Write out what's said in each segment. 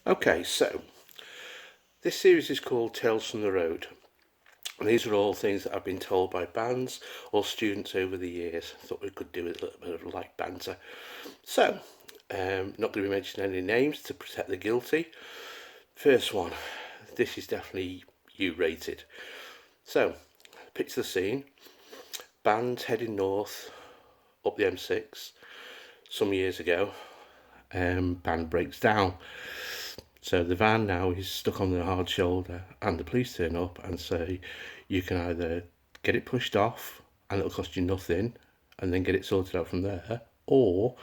Okay, so this series is called Tales from the Road. And these are all things that I've been told by bands or students over the years. Thought we could do a little bit of light banter. So, not going to be mentioning any names to protect the guilty. First one, this is definitely U-rated. So, picture the scene. Band heading north up the M6 some years ago. Band breaks down. So the van now is stuck on the hard shoulder, and the police turn up and say you can either get it pushed off and it'll cost you nothing and then get it sorted out from there, or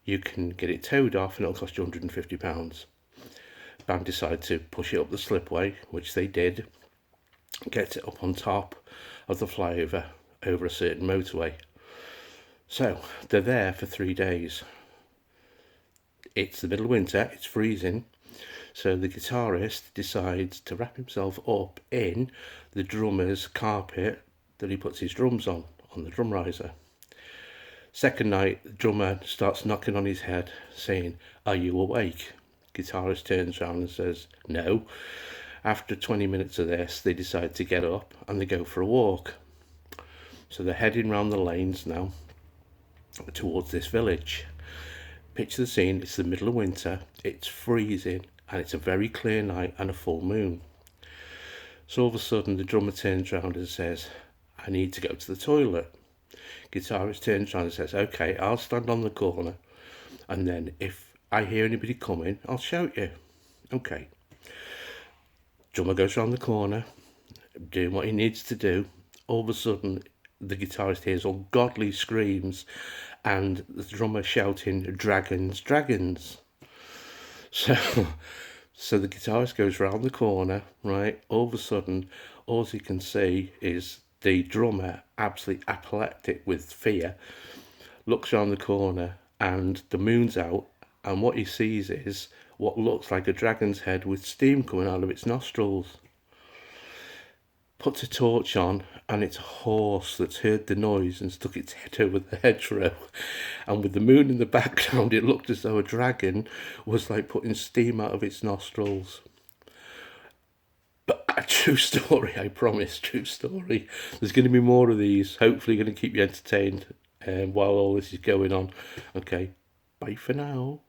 you can get it towed off and it'll cost you £150. Band decide to push it up the slipway, which they did, get it up on top of the flyover over a certain motorway. So they're there for 3 days. It's the middle of winter, it's freezing. So the guitarist decides to wrap himself up in the drummer's carpet that he puts his drums on the drum riser. Second night, the drummer starts knocking on his head, saying, "Are you awake?" Guitarist turns around and says, "No." After 20 minutes of this, they decide to get up and they go for a walk. So they're heading round the lanes now towards this village. Picture the scene, it's the middle of winter, it's freezing, and it's a very clear night and a full moon. So all of a sudden the drummer turns around and says, "I need to go to the toilet." Guitarist turns around and says, "Okay, I'll stand on the corner, and then if I hear anybody coming, I'll shout you." Okay. Drummer goes around the corner, doing what he needs to do. All of a sudden the guitarist hears ungodly screams and the drummer shouting, "Dragons, dragons." So the guitarist goes round the corner, right? All of a sudden, all he can see is the drummer, absolutely apoplectic with fear, looks around the corner and the moon's out, and what he sees is what looks like a dragon's head with steam coming out of its nostrils. Puts a torch on, and it's a horse that's heard the noise and stuck its head over the hedgerow. And with the moon in the background, it looked as though a dragon was like putting steam out of its nostrils. But a true story, I promise, true story. There's going to be more of these, hopefully going to keep you entertained while all this is going on. Okay, bye for now.